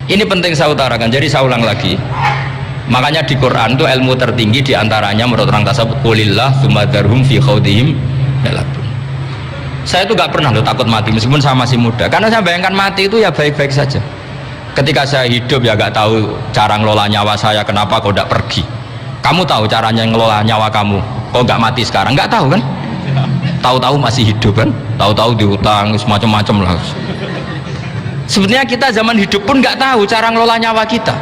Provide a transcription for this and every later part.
Ini penting saya utarakan, jadi saya ulang lagi. Makanya di Quran itu ilmu tertinggi diantaranya menurut orang tasawuf qulillah tsumma dzarhum fi khaudihim yalabun. Saya itu gak pernah loh takut mati meskipun saya masih muda, karena saya bayangkan mati itu ya baik-baik saja. Ketika saya hidup ya gak tahu cara ngelola nyawa saya, kenapa kok gak pergi? Kamu tahu caranya ngelola nyawa kamu, kok gak mati sekarang? Gak tahu kan? Tahu-tahu masih hidup kan? Tahu-tahu diutang semacam-macam lah. Sebenarnya kita zaman hidup pun gak tahu cara ngelola nyawa kita,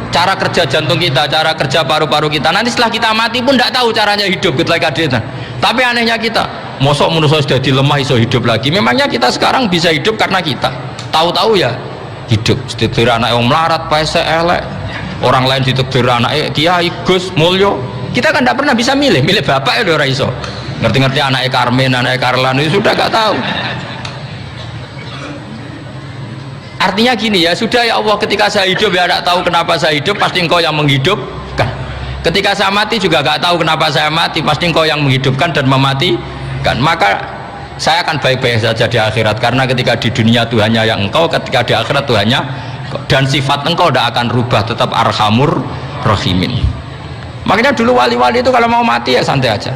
cara kerja jantung kita, cara kerja paru-paru kita. Nanti setelah kita mati pun tidak tahu caranya hidup ketika dia. Tapi anehnya kita, mosok manusia sudah dilemah iso hidup lagi. Memangnya kita sekarang bisa hidup karena kita tahu-tahu ya hidup. Ditekdir anak yang melarat, paese elek. Orang lain ditekdir anak Kiai Gus Mulyo. Kita kan tidak pernah bisa milih bapak ya ora iso. Ngerti-ngerti anak Karmen, anak Karlan itu sudah gak tahu. Artinya gini ya, sudah ya Allah, ketika saya hidup ya tidak tahu kenapa saya hidup, pasti engkau yang menghidupkan. Ketika saya mati juga gak tahu kenapa saya mati, pasti engkau yang menghidupkan dan mematikan. Maka saya akan baik-baik saja di akhirat, karena ketika di dunia Tuhannya yang engkau, ketika di akhirat Tuhannya, dan sifat engkau tidak akan rubah, tetap arhamur rahimin. Makanya dulu wali-wali itu kalau mau mati ya santai aja.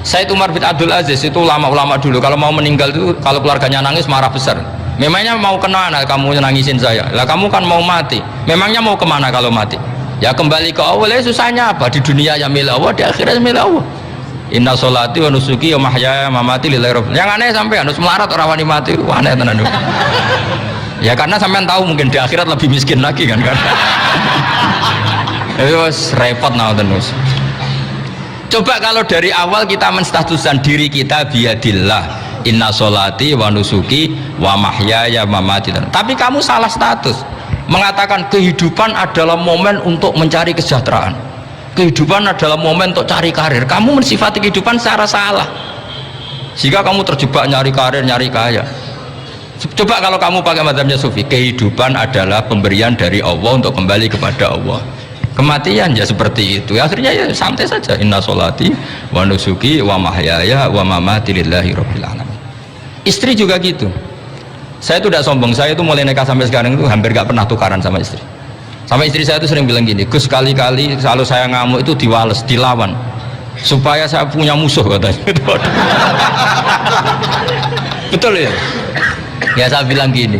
Said Umar bin Abdul Aziz itu ulama-ulama dulu kalau mau meninggal itu, kalau keluarganya nangis marah besar. Memangnya mau kemana kamu nangisin saya? Lah kamu kan mau mati. Memangnya mau kemana kalau mati? Ya kembali ke Allah. Susahnya apa? Di dunia ya milik Allah, di akhirat milik Allah. Inna sholati wa nusuki wa mahyaya wa mamati lillahi rabbil. Yang aneh sampai harus melarat orang wani mati. Wah, aneh tenan. Ya karena sampean tahu mungkin di akhirat lebih miskin lagi kan. Terus repot nah terus. Coba kalau dari awal kita menstatuskan diri kita biadillah, inna sholati wa nusuki wa mahyaya wa mamati. Tapi kamu salah status, mengatakan kehidupan adalah momen untuk mencari kesejahteraan, kehidupan adalah momen untuk cari karir. Kamu mensifati kehidupan secara salah, sehingga kamu terjebak nyari karir, nyari kaya. Coba kalau kamu pakai mazhabnya Sufi, kehidupan adalah pemberian dari Allah untuk kembali kepada Allah. Kematian ya seperti itu, akhirnya ya santai saja. Inna sholati wa nusuki wa mahyaya wa mamati lillahi rabbil alamin. Istri juga gitu. Saya itu tidak sombong, saya itu mulai nikah sampai sekarang itu hampir gak pernah tukaran sama istri. Sama istri saya itu sering bilang gini, Gus, sekali-kali kalau saya ngamuk itu diwales, dilawan supaya saya punya musuh katanya. Betul ya? Ya saya bilang gini,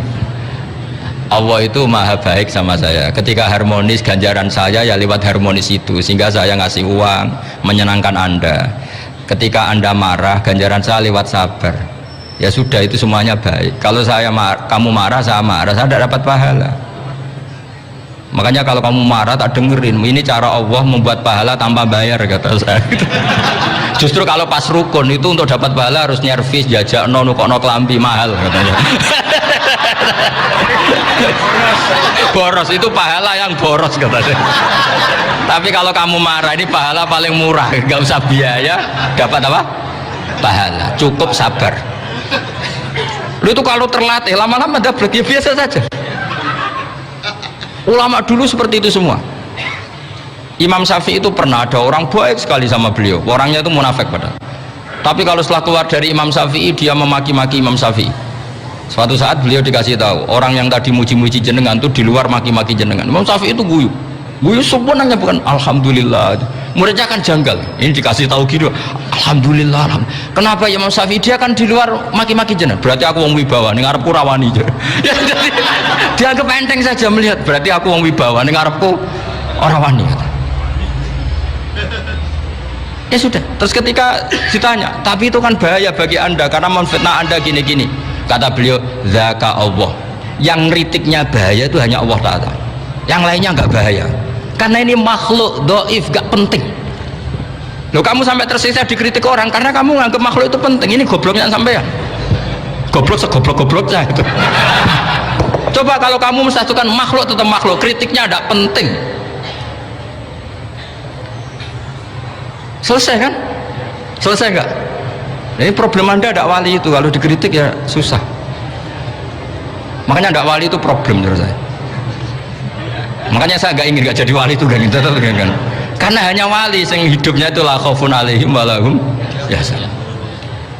Allah itu maha baik sama saya. Ketika harmonis, ganjaran saya ya lewat harmonis itu, sehingga saya ngasih uang menyenangkan Anda. Ketika Anda marah, ganjaran saya lewat sabar. Ya sudah, itu semuanya baik. Kalau kamu marah, saya tidak dapat pahala. Makanya kalau kamu marah tak dengerin, ini cara Allah membuat pahala tanpa bayar, kata saya. Justru kalau pas rukun itu untuk dapat pahala harus nyervis, jajak no kelambi mahal katanya. Boros itu pahala yang boros katanya. Tapi kalau kamu marah, ini pahala paling murah, nggak usah biaya, dapat apa? Pahala, cukup sabar. Lu itu kalau terlatih lama-lama dapat ya biasa saja. Ulama dulu seperti itu semua. Imam Syafi'i itu pernah ada orang baik sekali sama beliau, orangnya itu munafik padahal. Tapi kalau setelah keluar dari Imam Syafi'i, dia memaki-maki Imam Syafi'i. Suatu saat beliau dikasih tahu, orang yang tadi muji-muji jenengan itu di luar maki-maki jenengan. Imam Syafi'i itu guyu sebenarnya bukan alhamdulillah. Muridnya kan janggal, ini dikasih tahu gitu, alhamdulillah. Kenapa Imam Syafi'i? Dia kan di luar maki-maki jenengan, berarti aku wong wibawa, ning ngarepku rawani. Ya, jadi dianggap enteng saja melihat, berarti aku wong wibawa, ning ngarepku orang wani. Ya sudah, terus ketika ditanya, tapi itu kan bahaya bagi Anda karena memfitnah Anda gini-gini. Kata beliau, zaka Allah. Yang ngeritiknya bahaya itu hanya Allah Ta'ala, yang lainnya nggak bahaya, karena ini makhluk doif, gak penting. Loh, kamu sampai tersiksa dikritik orang karena kamu nganggap makhluk itu penting. Ini gobloknya sampean, goblok segoblok-gobloknya itu. Coba kalau kamu mensatukan makhluk tetap makhluk, kritiknya tidak penting, selesai kan? Selesai enggak? Ini problem Anda tidak wali itu, kalau dikritik ya susah. Makanya tidak wali itu problem menurut saya. Makanya saya nggak ingin nggak jadi wali itu kan, karena hanya wali yang hidupnya itu la khaufun alaihim wa lahum yahzanun.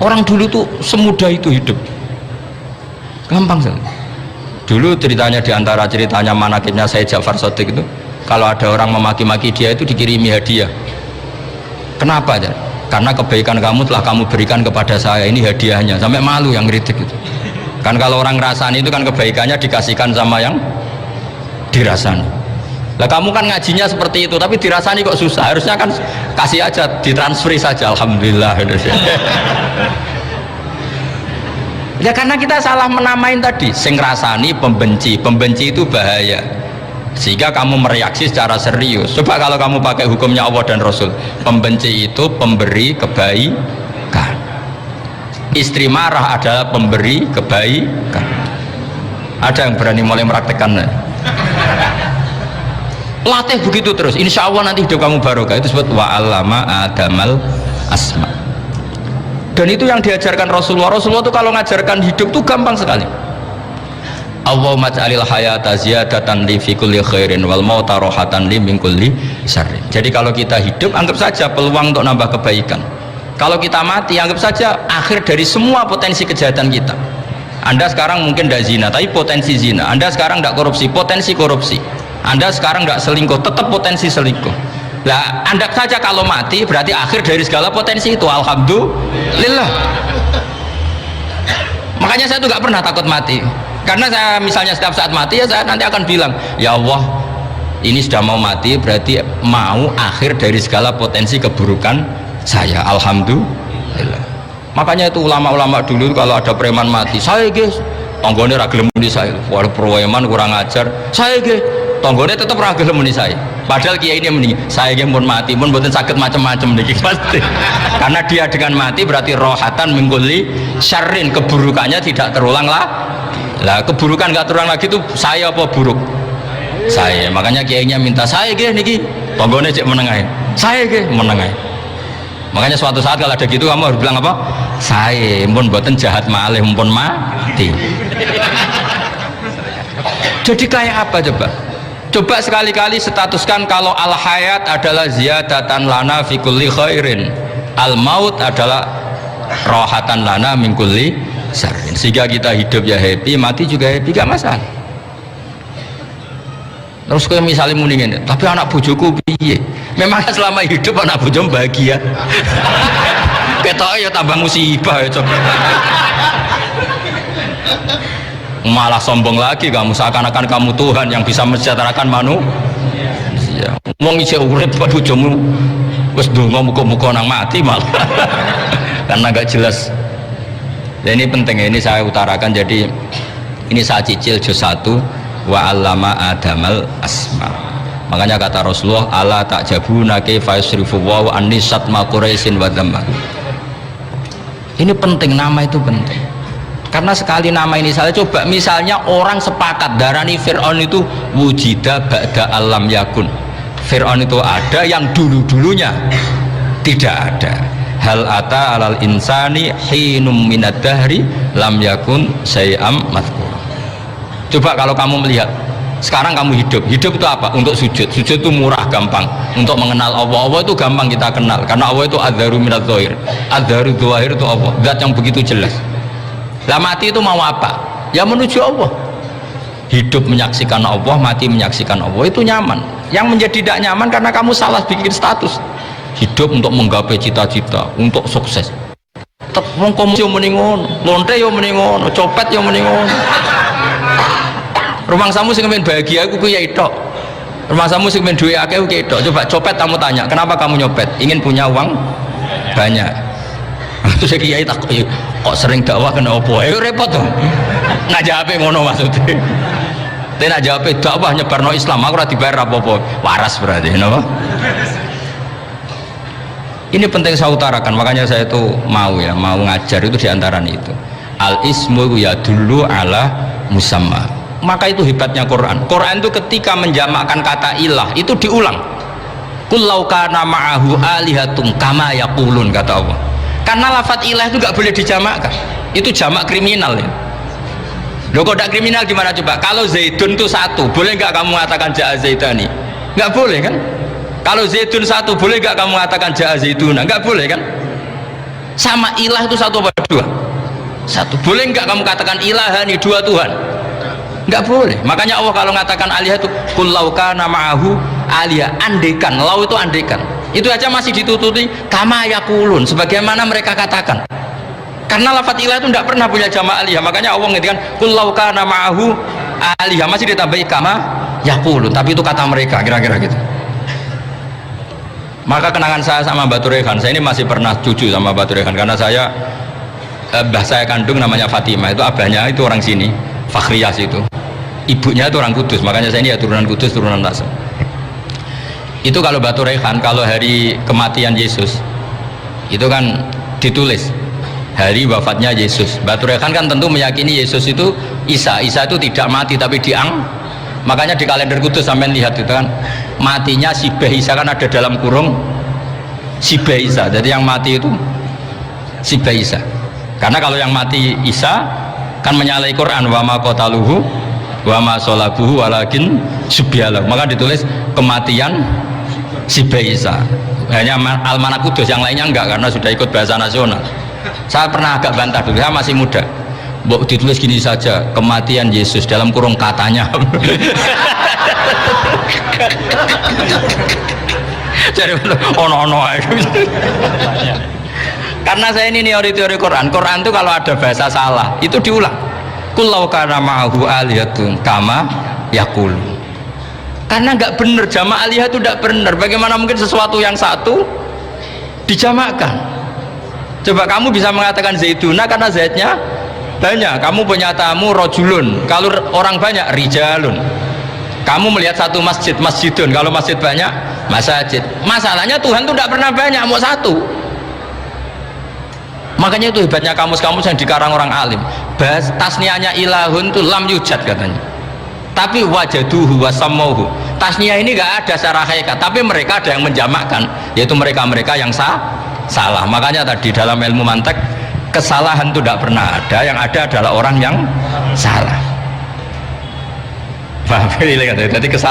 Orang dulu tuh semudah itu hidup, gampang sekali. Dulu ceritanya, diantara ceritanya manakibnya Sayyid Ja'far Shadiq itu, kalau ada orang memaki-maki dia itu dikirimi hadiah. Kenapa aja? Karena kebaikan kamu telah kamu berikan kepada saya, ini hadiahnya. Sampai malu yang ngeritik itu. Kan kalau orang ngerasani itu kan kebaikannya dikasihkan sama yang dirasani. Lah kamu kan ngajinya seperti itu, tapi dirasani kok susah. Harusnya kan kasih aja, ditransferi saja. Alhamdulillah. Ya karena kita salah menamain tadi, sing rasani pembenci. Pembenci itu bahaya, sehingga kamu mereaksi secara serius. Coba kalau kamu pakai hukumnya Allah dan Rasul, pembenci itu pemberi kebaikan, istri marah adalah pemberi kebaikan. Ada yang berani mulai meraktekan? Latih begitu terus, insya Allah nanti hidup kamu barokah. Itu disebut wa'allama adamal asma. Dan itu yang diajarkan Rasulullah. Rasulullah itu kalau ngajarkan hidup tuh gampang sekali. Allahumma ja'alil hayata ziyadatan li fi kulli khairin wal mauta rohatan li min kulli syarrin. Jadi kalau kita hidup, anggap saja peluang untuk nambah kebaikan. Kalau kita mati, anggap saja akhir dari semua potensi kejahatan kita. Anda sekarang mungkin tidak zina, tapi potensi zina. Anda sekarang tidak korupsi, potensi korupsi. Anda sekarang tidak selingkuh, tetap potensi selingkuh. Lah, Anda saja kalau mati berarti akhir dari segala potensi itu. Alhamdulillah. Makanya saya tuh nggak pernah takut mati. Karena saya misalnya setiap saat mati ya saya nanti akan bilang, ya Allah, ini sudah mau mati berarti mau akhir dari segala potensi keburukan saya. Alhamdulillah. Makanya itu ulama-ulama dulu kalau ada preman mati, saya guys, tonggone ra gelem muni saya. Wah, preman kurang ajar. Saya guys, tonggone tetap ra gelem muni saya. Padahal kiai ini mending saya yang pun mati pun mboten sakit macam-macam niki pasti. Karena dia dengan mati berarti rohatan mingkuli syarrin, keburukannya tidak terulang lah. Lah keburukan nggak terulang lagi itu saya apa buruk? Saya. Makanya kiainya minta saya ge niki tonggone cek menengai. Saya ge menengai. Makanya suatu saat kalau ada gitu kamu harus bilang apa? Saya pun mboten jahat malih pun mati. Jadi kayak apa coba? Coba sekali-kali statuskan kalau al-hayat adalah ziyadatan lana fi kulli khairin, al-maut adalah rohatan lana min kulli syarrin. Sehingga kita hidup ya happy, mati juga happy, gak masalah. Terus kayak misalnya mendingin, tapi anak bojoku piye? Memang selama hidup anak bojo bahagia. Ketoke ya tambah musibah ya coba. Malah sombong lagi kamu, seakan-akan kamu Tuhan yang bisa mensejahterakan manusia. Wong isih urip bojomu wis ndonga muga-muga nang mati malah. Karena gak jelas. Dan ini penting, ini saya utarakan. Jadi ini saya cicil juz 1 wa 'allama adamal asma. Makanya kata Rasulullah, ala ta'jabuna kaifa yusrifu wa annisat ma quraisin wa dhamma. Ini penting, nama itu penting. Karena sekali nama ini salah, coba misalnya orang sepakat darani Fir'aun itu wujida ba'da alam yakun. Fir'aun itu ada yang dulu-dulunya tidak ada. Hal ata alal insani hinum minad dahri lam yakun syai'am madhkur. Coba kalau kamu melihat sekarang kamu hidup itu apa? Untuk sujud. Sujud itu murah, gampang. Untuk mengenal Allah, Allah itu gampang kita kenal. Karena Allah itu adzaru minadz dzahir. Adzaru dzahir itu Allah, zat yang begitu jelas. Lah mati itu mau apa? Ya menuju Allah. Hidup menyaksikan Allah, mati menyaksikan Allah, itu nyaman. Yang menjadi tidak nyaman karena kamu salah bikin status. Hidup untuk menggapai cita-cita, untuk sukses. Tetep wong komunis yo muni ngono, lonte yo muni ngono, copet yo muni ngono. Rumangsamu sing men bahagia aku kuwi ya tok. Rumangsamu sing men duwe akeh kuwi tok. Coba copet kamu tanya, kenapa kamu nyopet? Ingin punya uang banyak. Terus kiai tak kok sering dakwah kena opo? Repot tuh. Nggak jawab ngono maksudnya. Tapi nak jawab dakwah nyebarno Islam, aku ora dibayar apa-apa. Waras berarti, napa? Ini penting saya utarakan, makanya saya itu mau ngajar itu diantaran itu. Al ismu ya dulu ala musamma. Maka itu hebatnya Quran. Quran itu ketika menjamakkan kata ilah itu diulang. Qul law kana ma'ahu alihatun kama yaqulun, kata Allah. Karena lafaz ilah itu nggak boleh dijamakkan, itu jamak kriminal ya. Loh kok tidak kriminal gimana coba? Kalau Zaidun itu satu, boleh nggak kamu mengatakan ja'a Zaidani? Nggak boleh kan? Kalau Zaidun satu, boleh nggak kamu mengatakan ja'a Zaiduna? Nggak boleh kan? Sama ilah itu satu apa dua? Satu. Boleh nggak kamu katakan ilahani, dua Tuhan? Nggak boleh. Makanya Allah kalau mengatakan alihah itu qul law kana ma'ahu alihah, andekan. Lau itu andekan. Itu aja masih ditututi kama yaqulun, sebagaimana mereka katakan. Karena lafaz ilah itu tidak pernah punya jama' alihah. Makanya Allah menghentikan qul law kana ma'ahu alihah, masih ditambahi kama yaqulun, tapi itu kata mereka, kira-kira gitu. Maka kenangan saya sama Batu Rehan, saya ini masih pernah cucu sama Batu Rehan karena saya mbah saya kandung namanya Fatimah, itu abahnya itu orang sini, Fakhriyas itu, ibunya itu orang Kudus, makanya saya ini ya turunan Kudus, turunan Tasem. Itu kalau Batu Rehan, kalau hari kematian Yesus itu kan ditulis hari wafatnya Yesus. Batu Rehan kan tentu meyakini Yesus itu Isa itu tidak mati tapi makanya di kalender Kudus sampai lihat itu kan matinya Sibah Isa, kan ada dalam kurung Sibah Isa, jadi yang mati itu Sibah Isa. Karena kalau yang mati Isa kan menyalahi Quran, wa ma qataluhu wa ma salabuhu walakin subyalah, maka ditulis kematian Sibah Isa. Hanya Almanak Kudus, yang lainnya enggak karena sudah ikut bahasa nasional. Saya pernah agak bantah dulu, saya masih muda, ditulis gini saja, kematian Yesus dalam kurung katanya. Jadi ono karena saya ini teori Quran itu kalau ada bahasa salah itu diulang, qul law kana ma'ahu aliyatun kama yaqulu. Karena nggak benar, jama' aliyah itu nggak benar. Bagaimana mungkin sesuatu yang satu dijamakkan? Coba kamu bisa mengatakan zaituna karena zaitnya banyak, kamu punya tamu rojulun, kalau orang banyak rijalun. Kamu melihat satu masjid, masjidun, kalau masjid banyak masajid. Masalahnya Tuhan itu tidak pernah banyak, mau satu. Makanya itu hebatnya kamus-kamus yang dikarang orang alim. Bahas tasniahnya ilahun itu lam yujad katanya, tapi wajaduhu wasamauhu. Tasniah ini nggak ada secara hakikat, tapi mereka ada yang menjamakkan, yaitu mereka yang salah. Makanya tadi dalam ilmu mantek, kesalahan itu tidak pernah ada, yang ada adalah orang yang salah. Paham? Jadi kesalahan